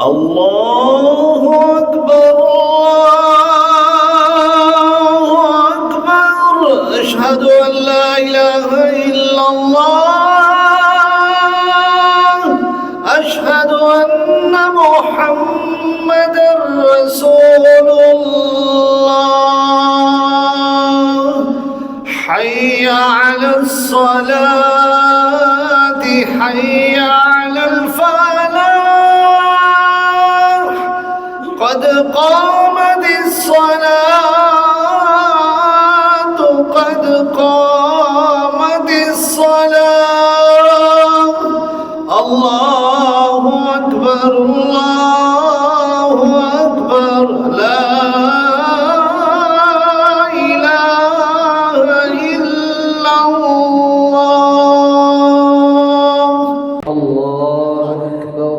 الله أكبر الله أكبر أشهد أن لا إله إلا الله أشهد أن محمدا رسول الله حي على الصلاة حي على الفلاح قد قامت الصلاة قد قامت الصلاة الله أكبر الله أكبر لا إله إلا الله الله أكبر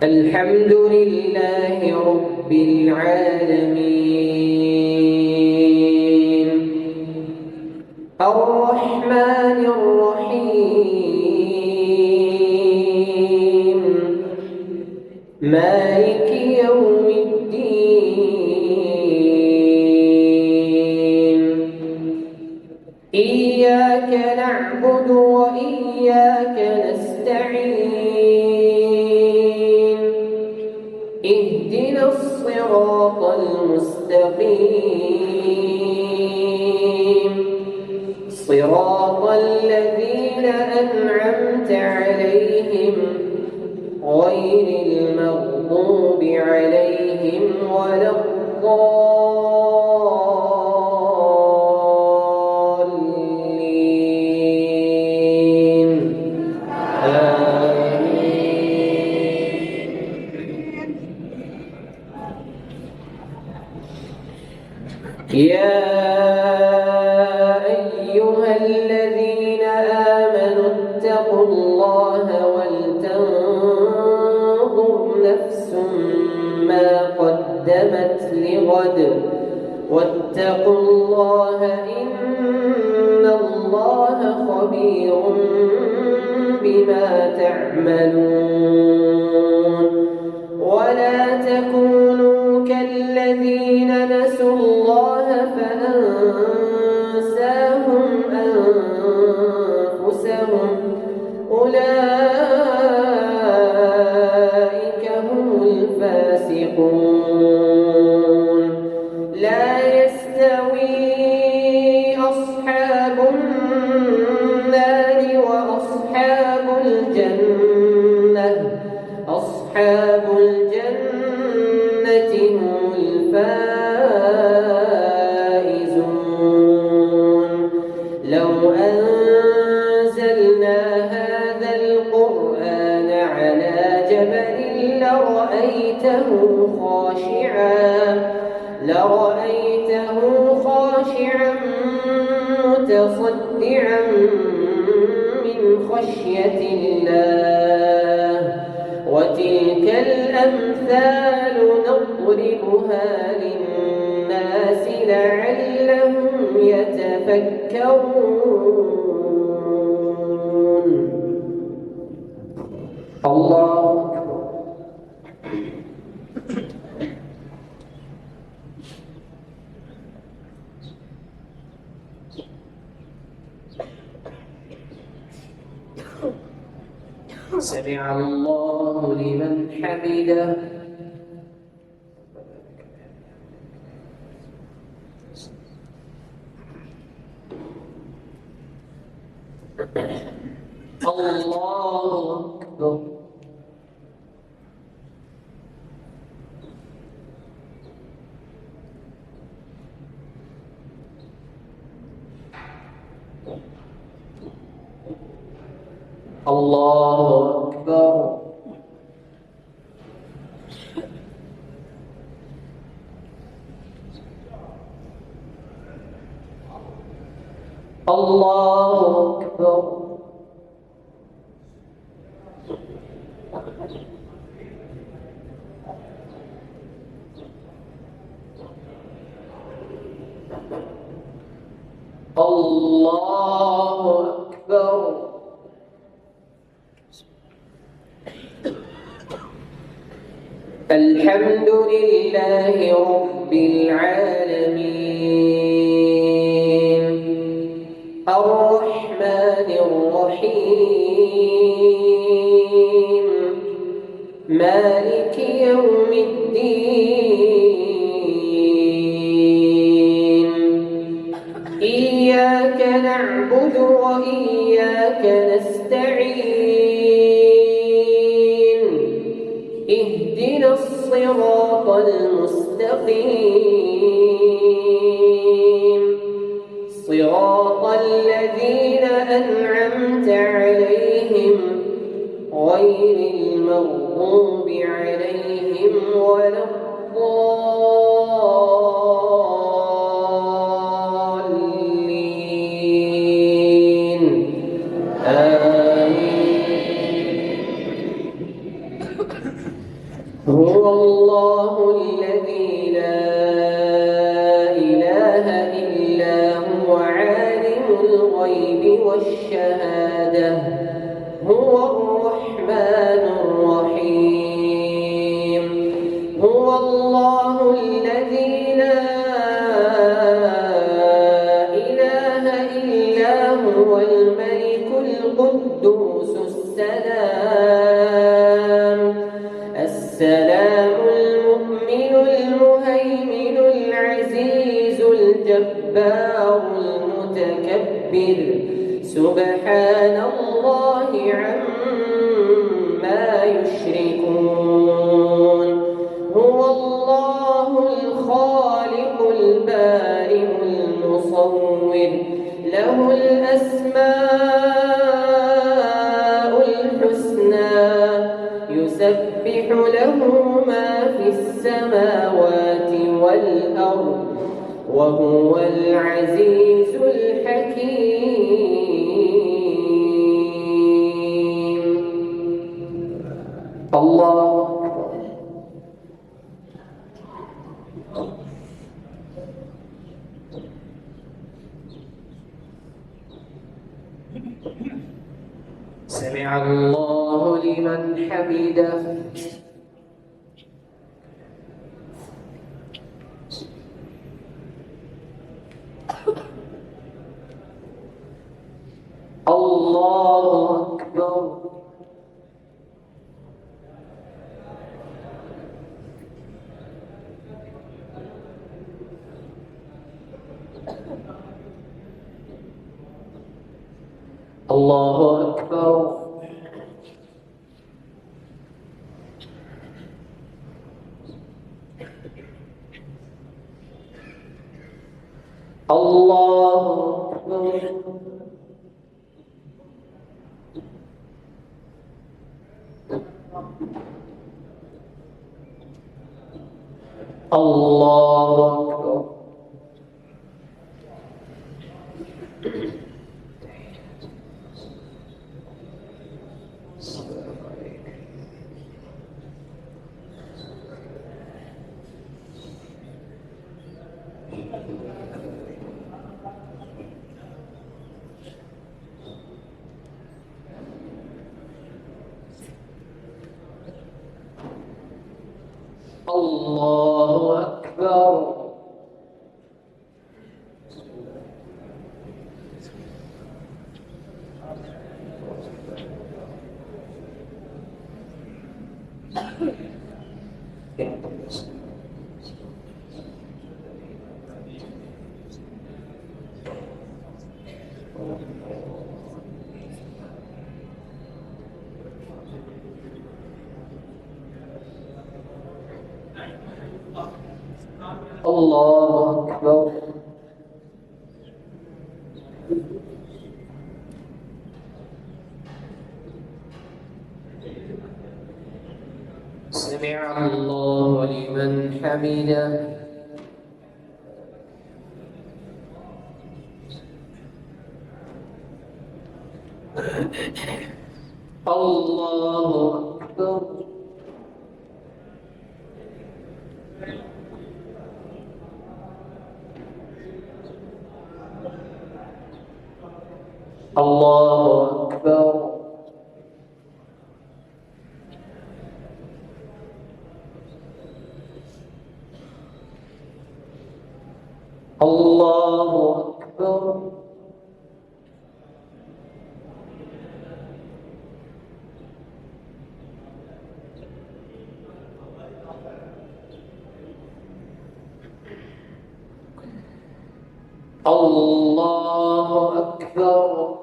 الحمد لله رب العالمين الرحمن الرحيم مالك يوم الدين إياك نعبد وإياك نستعين اهدنا الصراط المستقيم صراط الذين أنعمت عليهم غير المغضوب عليهم ولا الضالين يا أيها الذين آمنوا اتقوا الله ولتنظر نفس ما قدمت لغد واتقوا الله إن الله خبير بما تعملون ولا تكونوا كالذين نسوا الله فأنساهم أنفسهم أولئك هم الفاسقون لا يستوي أصحاب النار وأصحاب الجنة أصحاب الجنة هم الفائزون لو أنزلنا هذا القرآن على جبل لرأيته خاشعا متصدعا من خشية الله وتلك الأمثال نضربها للناس لعلهم يتفكرون الله سمع الله لمن حمده الله أكبر الله أكبر الله أكبر الله أكبر. الحمد لله رب العالمين الرحمن الرحيم مالك يوم الدين إياك نعبد وإياك نستعين اهدنا الصراط المستقيم صراط الذين أنعمت عليهم غير المغضوب عليهم ولا الضالين آمين. هو الله الذي لا إله إلا هو عالم الغيب والشهادة هو الرحمن الرحيم. هو الله الذي لا إله إلا هو الملك القدوس السلام المؤمن المهيمن العزيز الجبار المتكبر سبحان الله عما يشركون. هو الله الخالق البارئ المصور له الأسماء الحسنى يسبح له ما في السماوات والأرض وهو العزيز الحكيم. الله سمع الله لمن حمده. الله أكبر. الله أكبر. الله أكبر. الله أكبر. الله أكبر. الله أكبر. سمع الله لمن حمده. الله أكبر. الله أكبر. الله أكبر. الله أكبر.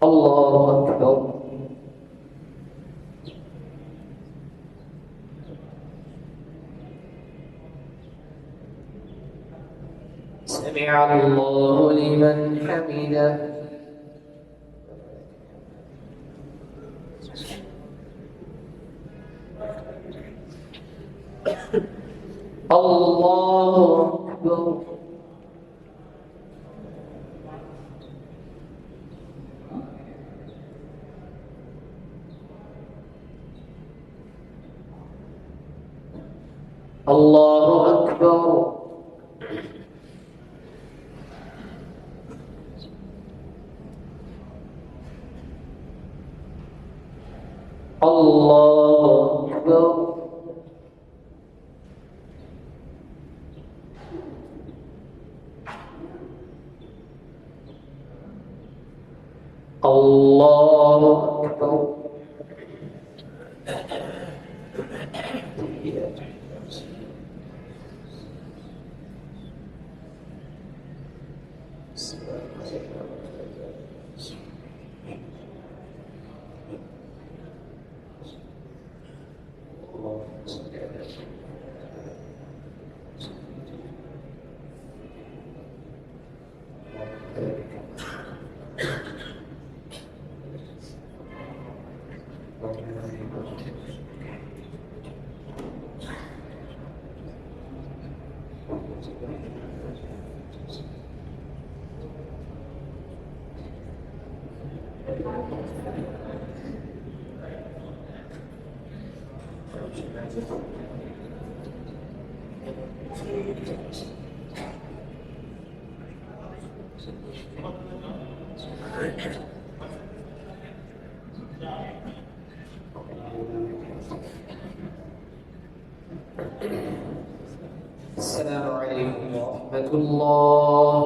الله أكبر. سمع الله لمن حمده. الله أكبر. الله أكبر. الله أكبر. الله أكبر. السلام عليكم ورحمة الله.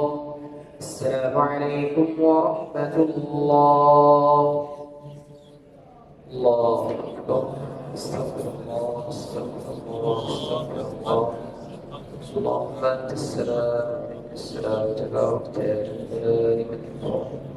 السلام عليكم ورحمة الله. الله أكبر. استغفر الله استغفر الله استغفر الله. اللهم أنت السلام ومنك السلام تبارك يا جلال من